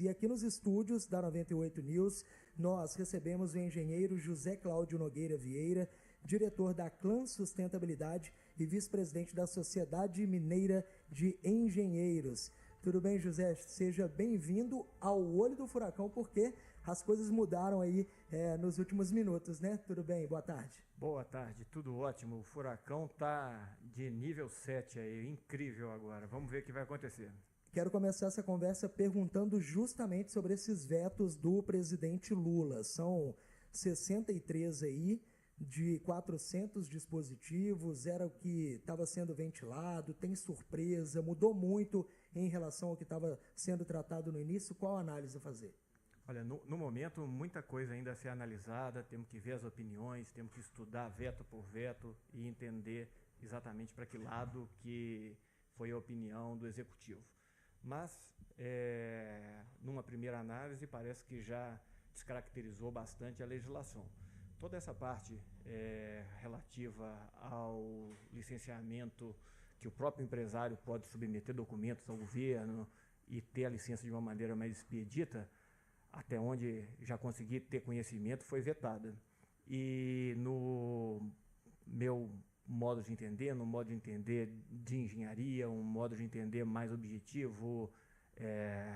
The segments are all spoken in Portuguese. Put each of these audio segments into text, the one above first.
E aqui nos estúdios da 98 News, nós recebemos o engenheiro José Cláudio Nogueira Vieira, diretor da Clã Sustentabilidade e vice-presidente da Sociedade Mineira de Engenheiros. Tudo bem, José? Seja bem-vindo ao Olho do Furacão, porque as coisas mudaram aí nos últimos minutos, né? Tudo bem? Boa tarde. Boa tarde, tudo ótimo. O Furacão tá de nível 7 aí, incrível agora. Vamos ver o que vai acontecer. Quero começar essa conversa perguntando justamente sobre esses vetos do presidente Lula. São 63 aí, de 400 dispositivos, era o que estava sendo ventilado, tem surpresa, mudou muito em relação ao que estava sendo tratado no início. Qual a análise a fazer? Olha, no momento, muita coisa ainda a ser analisada, temos que ver as opiniões, temos que estudar veto por veto e entender exatamente para que lado que foi a opinião do Executivo. Mas, numa primeira análise, parece que já descaracterizou bastante a legislação. Toda essa parte relativa ao licenciamento, que o próprio empresário pode submeter documentos ao governo e ter a licença de uma maneira mais expedita, até onde já consegui ter conhecimento, foi vetada. E no meu modo de entender, no modo de entender de engenharia, um modo de entender mais objetivo,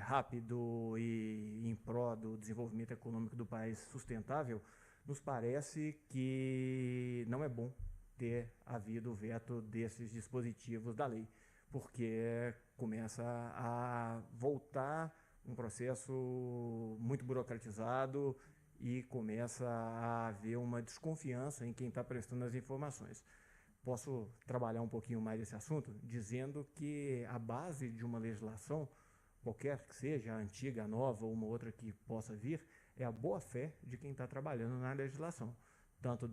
rápido e em pró do desenvolvimento econômico do país sustentável, nos parece que não é bom ter havido o veto desses dispositivos da lei, porque começa a voltar um processo muito burocratizado e começa a haver uma desconfiança em quem está prestando as informações. Posso trabalhar um pouquinho mais esse assunto dizendo que a base de uma legislação, qualquer que seja, a antiga, a nova ou uma outra que possa vir, é a boa-fé de quem está trabalhando na legislação, tanto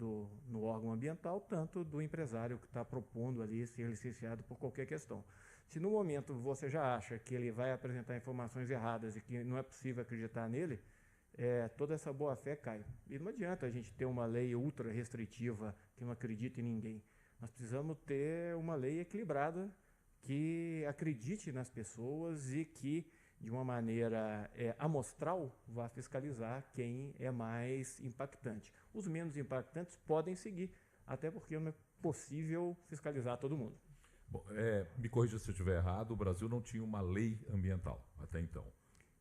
no órgão ambiental, tanto do empresário que está propondo ali ser licenciado por qualquer questão. Se no momento você já acha que ele vai apresentar informações erradas e que não é possível acreditar nele, toda essa boa-fé cai. E não adianta a gente ter uma lei ultra restritiva que não acredita em ninguém. Nós precisamos ter uma lei equilibrada que acredite nas pessoas e que, de uma maneira amostral, vá fiscalizar quem é mais impactante. Os menos impactantes podem seguir, até porque não é possível fiscalizar todo mundo. Bom, me corrija se eu estiver errado, o Brasil não tinha uma lei ambiental até então.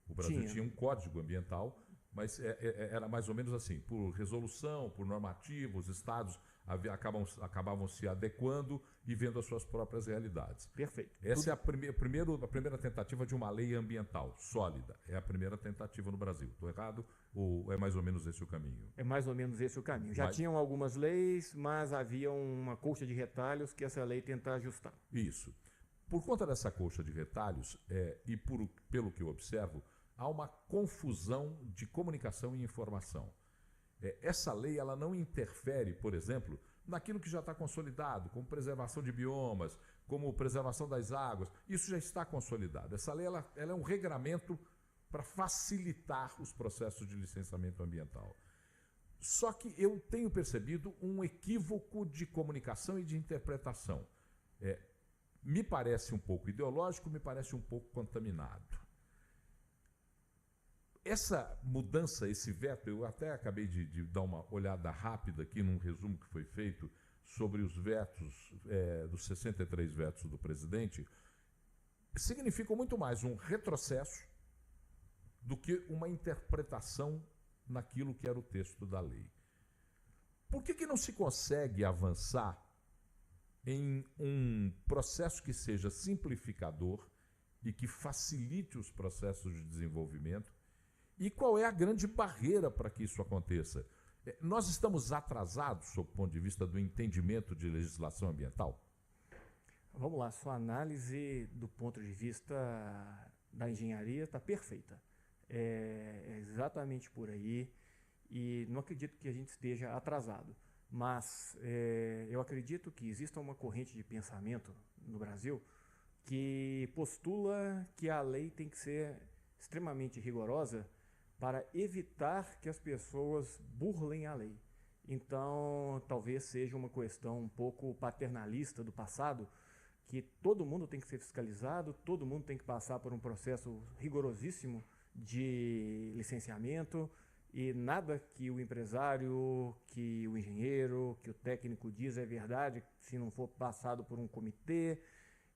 O Brasil tinha um código ambiental, mas era mais ou menos assim, por resolução, por normativa, os estados acabavam se adequando e vendo as suas próprias realidades. Perfeito. Essa é a primeira tentativa de uma lei ambiental sólida. É a primeira tentativa no Brasil. Estou errado ou é mais ou menos esse o caminho? É mais ou menos esse o caminho. Já tinham algumas leis, mas havia uma colcha de retalhos que essa lei tenta ajustar. Isso. Por conta dessa colcha de retalhos, pelo que eu observo, há uma confusão de comunicação e informação. Essa lei ela não interfere, por exemplo, naquilo que já está consolidado, como preservação de biomas, como preservação das águas. Isso já está consolidado. Essa lei ela é um regramento para facilitar os processos de licenciamento ambiental. Só que eu tenho percebido um equívoco de comunicação e de interpretação. Me parece um pouco ideológico, me parece um pouco contaminado. Essa mudança, esse veto, eu até acabei de dar uma olhada rápida aqui num resumo que foi feito sobre os vetos, dos 63 vetos do presidente, significam muito mais um retrocesso do que uma interpretação naquilo que era o texto da lei. Por que não se consegue avançar em um processo que seja simplificador e que facilite os processos de desenvolvimento? E qual é a grande barreira para que isso aconteça? Nós estamos atrasados, sob o ponto de vista do entendimento de legislação ambiental? Vamos lá, sua análise do ponto de vista da engenharia está perfeita. É exatamente por aí e não acredito que a gente esteja atrasado. Mas eu acredito que exista uma corrente de pensamento no Brasil que postula que a lei tem que ser extremamente rigorosa para evitar que as pessoas burlem a lei. Então, talvez seja uma questão um pouco paternalista do passado, que todo mundo tem que ser fiscalizado, todo mundo tem que passar por um processo rigorosíssimo de licenciamento, e nada que o empresário, que o engenheiro, que o técnico diz é verdade se não for passado por um comitê,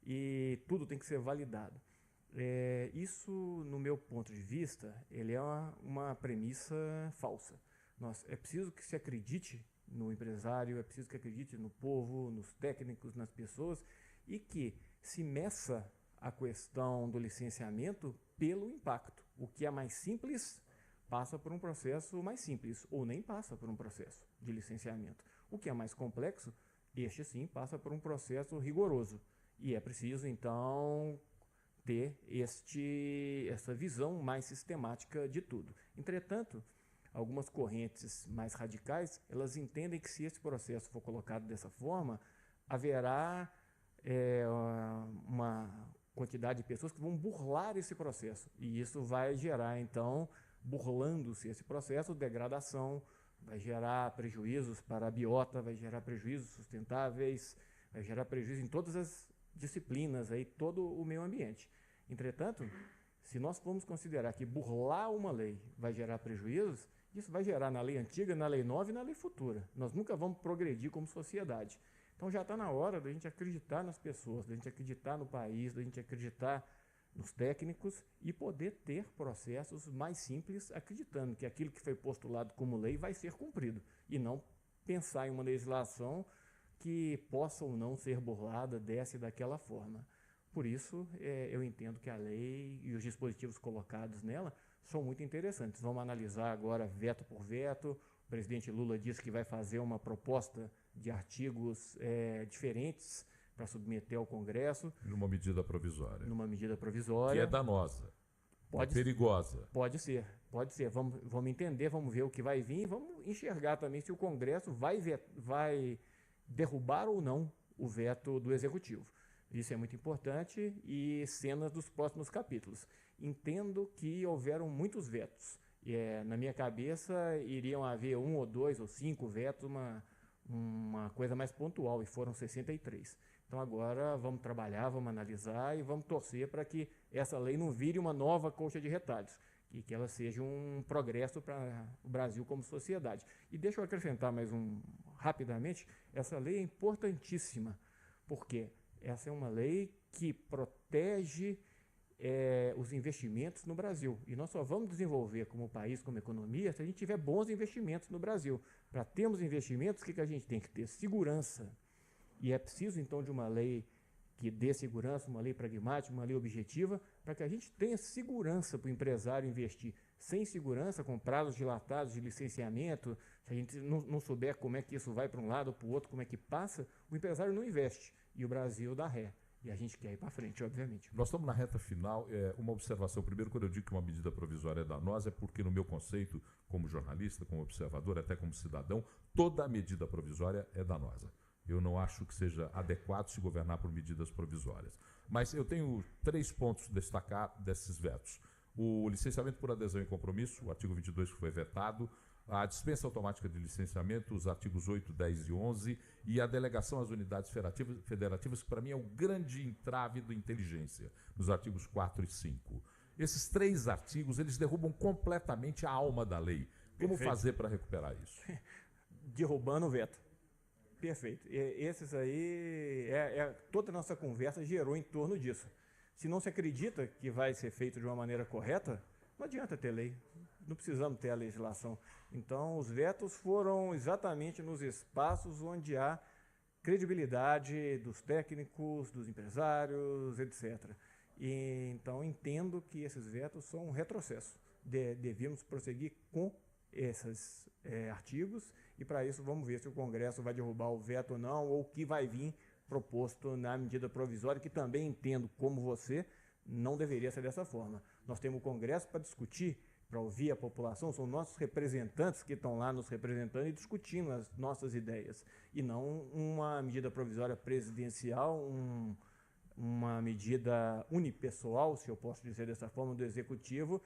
e tudo tem que ser validado. Isso, no meu ponto de vista, ele é uma premissa falsa. É preciso que se acredite no empresário, é preciso que acredite no povo, nos técnicos, nas pessoas, e que se meça a questão do licenciamento pelo impacto. O que é mais simples passa por um processo mais simples, ou nem passa por um processo de licenciamento. O que é mais complexo, este sim passa por um processo rigoroso. E é preciso, então, ter essa visão mais sistemática de tudo. Entretanto, algumas correntes mais radicais, elas entendem que se esse processo for colocado dessa forma, haverá uma quantidade de pessoas que vão burlar esse processo. E isso vai gerar, então, burlando-se esse processo, degradação, vai gerar prejuízos para a biota, vai gerar prejuízos sustentáveis, vai gerar prejuízo em todas as disciplinas, aí, todo o meio ambiente. Entretanto, se nós formos considerar que burlar uma lei vai gerar prejuízos, isso vai gerar na lei antiga, na lei nova e na lei futura. Nós nunca vamos progredir como sociedade. Então já está na hora da gente acreditar nas pessoas, da gente acreditar no país, da gente acreditar nos técnicos e poder ter processos mais simples, acreditando que aquilo que foi postulado como lei vai ser cumprido, e não pensar em uma legislação que possa ou não ser burlada dessa e daquela forma. Por isso, eu entendo que a lei e os dispositivos colocados nela são muito interessantes. Vamos analisar agora veto por veto. O presidente Lula disse que vai fazer uma proposta de artigos diferentes para submeter ao Congresso. Numa medida provisória. Numa medida provisória. Que é danosa. É perigosa. Pode ser. Vamos entender, vamos ver o que vai vir e vamos enxergar também se o Congresso vai derrubar ou não o veto do Executivo. Isso é muito importante, e cenas dos próximos capítulos. Entendo que houveram muitos vetos. Na minha cabeça, iriam haver 1 ou 2 ou 5 vetos, uma coisa mais pontual, e foram 63. Então agora vamos trabalhar, vamos analisar e vamos torcer para que essa lei não vire uma nova colcha de retalhos, e que ela seja um progresso para o Brasil como sociedade. E deixa eu acrescentar rapidamente, essa lei é importantíssima, porque essa é uma lei que protege os investimentos no Brasil. E nós só vamos desenvolver como país, como economia, se a gente tiver bons investimentos no Brasil. Para termos investimentos, o que a gente tem que ter? Segurança. E é preciso, então, de uma lei que dê segurança, uma lei pragmática, uma lei objetiva, para que a gente tenha segurança para o empresário investir. Sem segurança, com prazos dilatados de licenciamento, se a gente não souber como é que isso vai para um lado ou para o outro, como é que passa, o empresário não investe. E o Brasil dá ré. E a gente quer ir para frente, obviamente. Nós estamos na reta final. Uma observação. Primeiro, quando eu digo que uma medida provisória é danosa, é porque, no meu conceito, como jornalista, como observador, até como cidadão, toda medida provisória é danosa. Eu não acho que seja adequado se governar por medidas provisórias. Mas eu tenho 3 pontos a destacar desses vetos. O licenciamento por adesão e compromisso, o artigo 22 que foi vetado, a dispensa automática de licenciamento, os artigos 8, 10 e 11, e a delegação às unidades federativas, que para mim é o grande entrave da inteligência, nos artigos 4 e 5. Esses 3 artigos, eles derrubam completamente a alma da lei. Como Perfeito. fazer para recuperar isso? Derrubando o veto. Perfeito. Esses aí, toda a nossa conversa gerou em torno disso. Se não se acredita que vai ser feito de uma maneira correta, não adianta ter lei. Não precisamos ter a legislação. Então, os vetos foram exatamente nos espaços onde há credibilidade dos técnicos, dos empresários, etc. E, então, entendo que esses vetos são um retrocesso. Devíamos prosseguir com esses artigos, e para isso vamos ver se o Congresso vai derrubar o veto ou não, ou o que vai vir proposto na medida provisória, que também entendo, como você, não deveria ser dessa forma. Nós temos o Congresso para discutir, para ouvir a população, são nossos representantes que estão lá nos representando e discutindo as nossas ideias, e não uma medida provisória presidencial, uma medida unipessoal, se eu posso dizer dessa forma, do Executivo,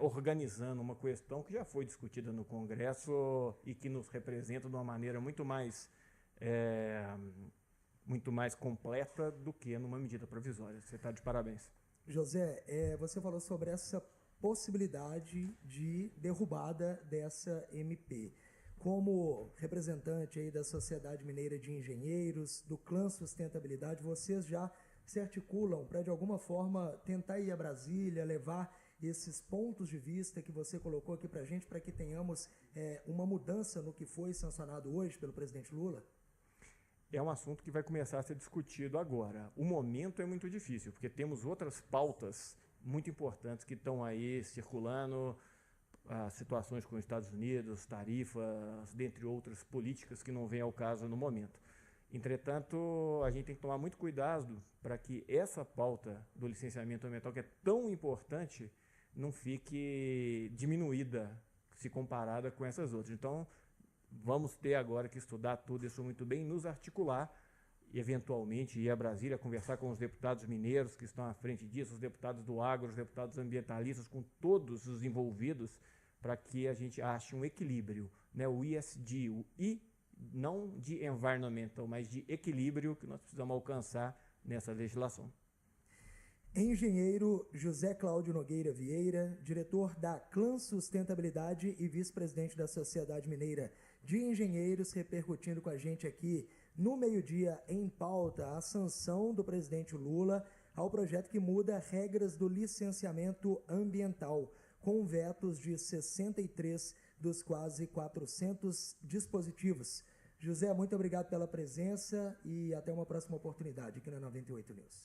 organizando uma questão que já foi discutida no Congresso e que nos representa de uma maneira muito mais completa do que numa medida provisória. Você está de parabéns. José, você falou sobre essa possibilidade de derrubada dessa MP. Como representante aí da Sociedade Mineira de Engenheiros, do Clã Sustentabilidade, vocês já se articulam para, de alguma forma, tentar ir a Brasília, levar esses pontos de vista que você colocou aqui para a gente, para que tenhamos uma mudança no que foi sancionado hoje pelo presidente Lula? É um assunto que vai começar a ser discutido agora. O momento é muito difícil, porque temos outras pautas muito importantes que estão aí circulando, as situações com os Estados Unidos, tarifas, dentre outras políticas que não vêm ao caso no momento. Entretanto, a gente tem que tomar muito cuidado para que essa pauta do licenciamento ambiental, que é tão importante, não fique diminuída se comparada com essas outras. Então, vamos ter agora que estudar tudo isso muito bem, nos articular e, eventualmente, ir a Brasília, conversar com os deputados mineiros que estão à frente disso, os deputados do agro, os deputados ambientalistas, com todos os envolvidos, para que a gente ache um equilíbrio, né? O ESG, o I, não de environmental, mas de equilíbrio que nós precisamos alcançar nessa legislação. Engenheiro José Cláudio Nogueira Vieira, diretor da Clã Sustentabilidade e vice-presidente da Sociedade Mineira de Engenheiros, repercutindo com a gente aqui no meio-dia em pauta a sanção do presidente Lula ao projeto que muda regras do licenciamento ambiental, com vetos de 63 dos quase 400 dispositivos. José, muito obrigado pela presença e até uma próxima oportunidade aqui na 98 News.